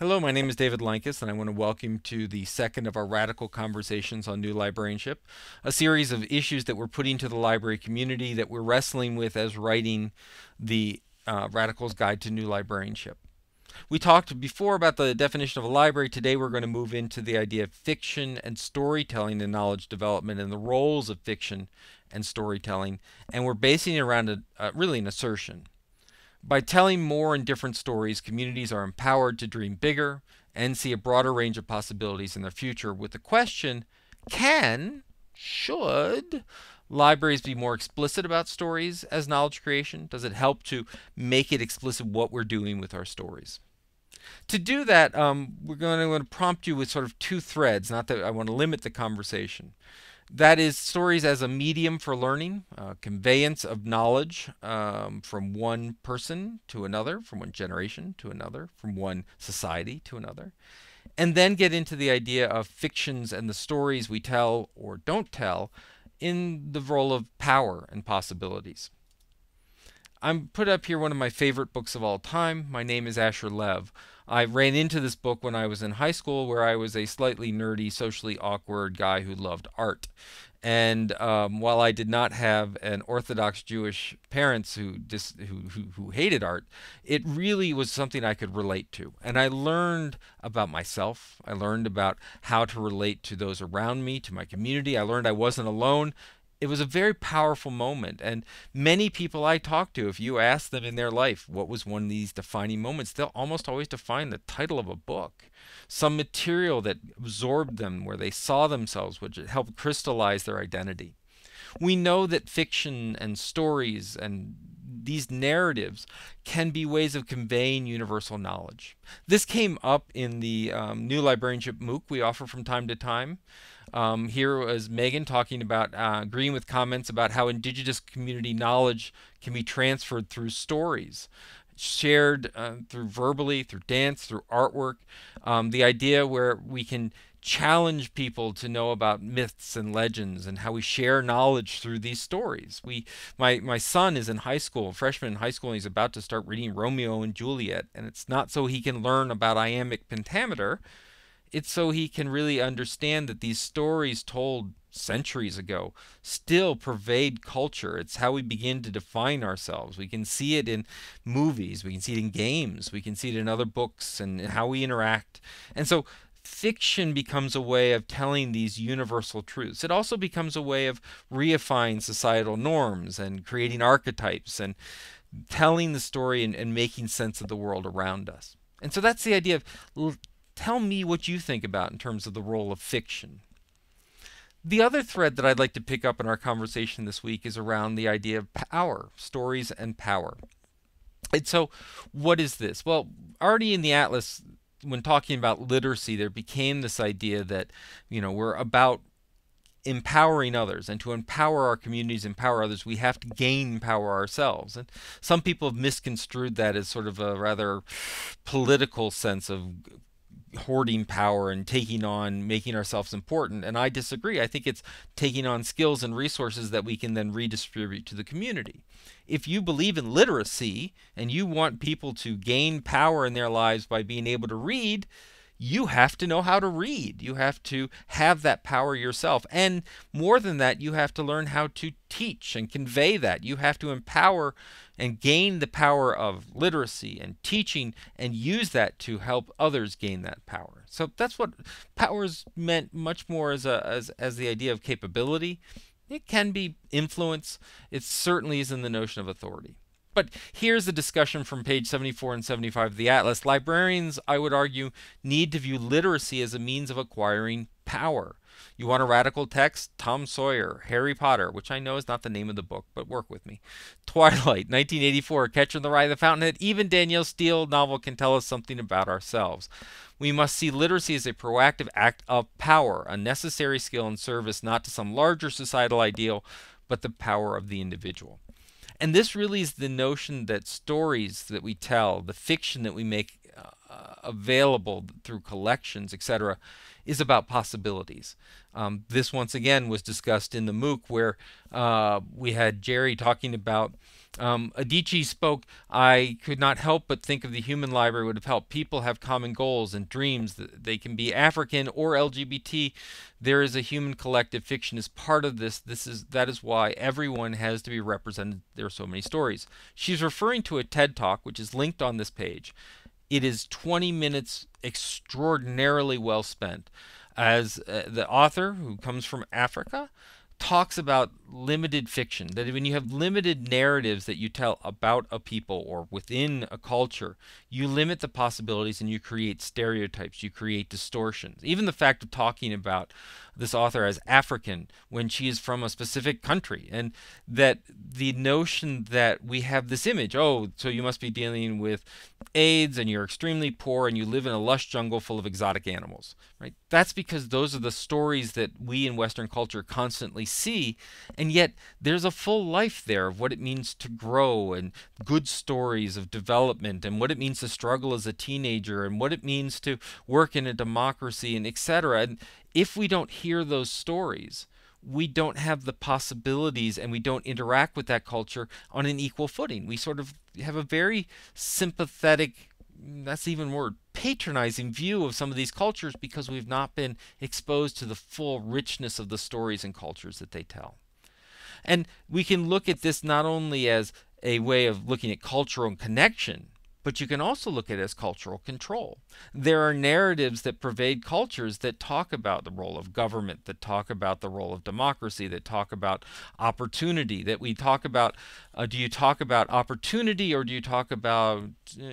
Hello, my name is David Lankes, and I want to welcome you to the second of our Radical Conversations on New Librarianship, a series of issues that we're putting to the library community that we're wrestling with as writing the Radical's Guide to New Librarianship. We talked before about the definition of a library. Today we're going to move into the idea of fiction and storytelling in knowledge development and the roles of fiction and storytelling, and we're basing it around really an assertion. By telling more and different stories, communities are empowered to dream bigger and see a broader range of possibilities in their future. With the question, should libraries be more explicit about stories as knowledge creation? Does it help to make it explicit what we're doing with our stories? To do that, we're going to prompt you with sort of two threads, not that I want to limit the conversation. That is stories as a medium for learning, conveyance of knowledge from one person to another, from one generation to another, from one society to another. And then get into the idea of fictions and the stories we tell or don't tell in the role of power and possibilities. I'm put up here one of my favorite books of all time. My name is Asher Lev. I ran into this book when I was in high school, where I was a slightly nerdy, socially awkward guy who loved art. And while I did not have an Orthodox Jewish parents who hated art, it really was something I could relate to. And I learned about myself. I learned about how to relate to those around me, to my community. I learned I wasn't alone. It was a very powerful moment. And many people I talk to, if you ask them in their life what was one of these defining moments, they'll almost always define the title of a book, some material that absorbed them, where they saw themselves, which helped crystallize their identity. We know that fiction and stories and these narratives can be ways of conveying universal knowledge. This came up in the New Librarianship MOOC we offer from time to time. Here was Megan talking about agreeing with comments about how indigenous community knowledge can be transferred through stories, shared through verbally, through dance, through artwork. The idea where we can challenge people to know about myths and legends and how we share knowledge through these stories. My son is in high school, a freshman in high school, and he's about to start reading Romeo and Juliet. And it's not so he can learn about iambic pentameter. It's so he can really understand that these stories told centuries ago still pervade culture. It's how we begin to define ourselves. We can see it in movies, we can see it in games, we can see it in other books and how we interact. And so fiction becomes a way of telling these universal truths. It also becomes a way of reifying societal norms and creating archetypes and telling the story and making sense of the world around us. And so that's the idea of tell me what you think about in terms of the role of fiction. The other thread that I'd like to pick up in our conversation this week is around the idea of power, stories and power. And so, what is this? Well, already in the Atlas, when talking about literacy, there became this idea that, we're about empowering others, and to empower our communities, empower others, we have to gain power ourselves. And some people have misconstrued that as sort of a rather political sense of hoarding power and taking on, making ourselves important. And I disagree. I think it's taking on skills and resources that we can then redistribute to the community. If you believe in literacy and you want people to gain power in their lives by being able to read, you have to know how to read. You have to have that power yourself. And more than that, you have to learn how to teach and convey that. You have to empower and gain the power of literacy and teaching and use that to help others gain that power. So that's what power is meant much more as the idea of capability. It can be influence. It certainly is in the notion of authority. But here's the discussion from page 74 and 75 of the Atlas. Librarians, I would argue, need to view literacy as a means of acquiring power. You want a radical text? Tom Sawyer, Harry Potter, which I know is not the name of the book, but work with me. Twilight, 1984, Catcher in the Rye of the Fountainhead. Even Danielle Steele novel can tell us something about ourselves. We must see literacy as a proactive act of power, a necessary skill and service not to some larger societal ideal, but the power of the individual. And this really is the notion that stories that we tell, the fiction that we make available through collections, etc., is about possibilities. This once again was discussed in the MOOC where we had Jerry talking about Adichie spoke, I could not help but think of the human library would have helped people have common goals and dreams. That they can be African or LGBT. There is a human collective. Fiction is part of this. That is why everyone has to be represented. There are so many stories. She's referring to a TED Talk, which is linked on this page. It is 20 minutes extraordinarily well spent. As the author, who comes from Africa, talks about limited fiction, that when you have limited narratives that you tell about a people or within a culture, you limit the possibilities and you create stereotypes, you create distortions. Even the fact of talking about this author as African when she is from a specific country, and that the notion that we have this image, oh, so you must be dealing with AIDS and you're extremely poor and you live in a lush jungle full of exotic animals, right? That's because those are the stories that we in Western culture constantly see, and yet there's a full life there of what it means to grow, and good stories of development, and what it means to struggle as a teenager, and what it means to work in a democracy, and etc. And if we don't hear those stories, we don't have the possibilities and we don't interact with that culture on an equal footing. We sort of have a very sympathetic, that's even more patronizing view of some of these cultures because we've not been exposed to the full richness of the stories and cultures that they tell. And we can look at this not only as a way of looking at cultural connection, but you can also look at it as cultural control. There are narratives that pervade cultures that talk about the role of government, that talk about the role of democracy, that talk about opportunity, that we talk about, do you talk about opportunity or do you talk about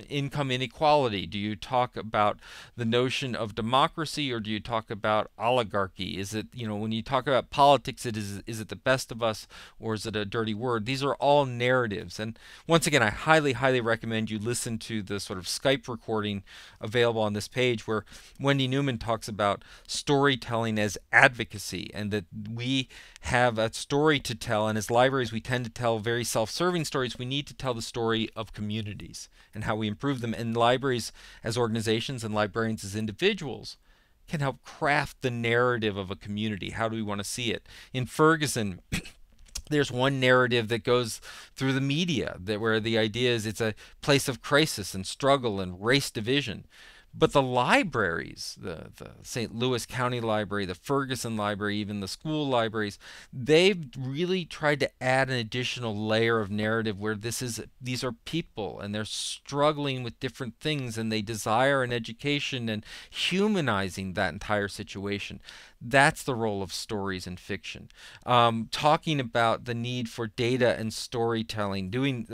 income inequality? Do you talk about the notion of democracy or do you talk about oligarchy? Is it, when you talk about politics, is it the best of us or is it a dirty word? These are all narratives. And once again, I highly, highly recommend you listen to the sort of Skype recording available on this page where Wendy Newman talks about storytelling as advocacy, and that we have a story to tell, and as libraries we tend to tell very self-serving stories. We need to tell the story of communities and how we improve them, and libraries as organizations and librarians as individuals can help craft the narrative of a community. How do we want to see it? In Ferguson, there's one narrative that goes through the media where the idea is it's a place of crisis and struggle and race division. But the libraries, the St. Louis County Library, the Ferguson Library, even the school libraries, they've really tried to add an additional layer of narrative where these are people and they're struggling with different things and they desire an education, and humanizing that entire situation. That's the role of stories in fiction. Talking about the need for data and storytelling, doing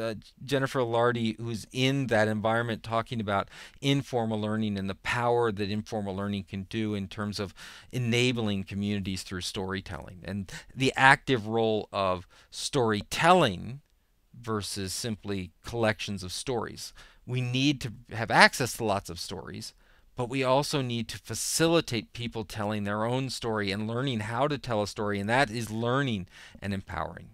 Jennifer Lardy, who's in that environment, talking about informal learning and the power that informal learning can do in terms of enabling communities through storytelling, and the active role of storytelling versus simply collections of stories. We need to have access to lots of stories, but we also need to facilitate people telling their own story and learning how to tell a story, and that is learning and empowering.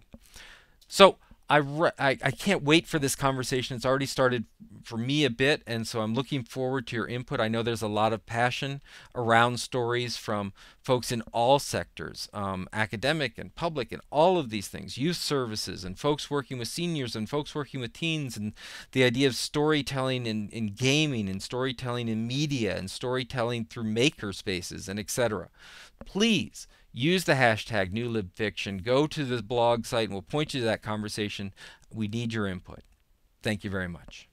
So I can't wait for this conversation. It's already started for me a bit, and so I'm looking forward to your input. I know there's a lot of passion around stories from folks in all sectors, academic and public and all of these things, youth services and folks working with seniors and folks working with teens, and the idea of storytelling in gaming and storytelling in media and storytelling through maker spaces and etc. Please use the hashtag #NewLibFiction. Go to the blog site and we'll point you to that conversation. We need your input. Thank you very much.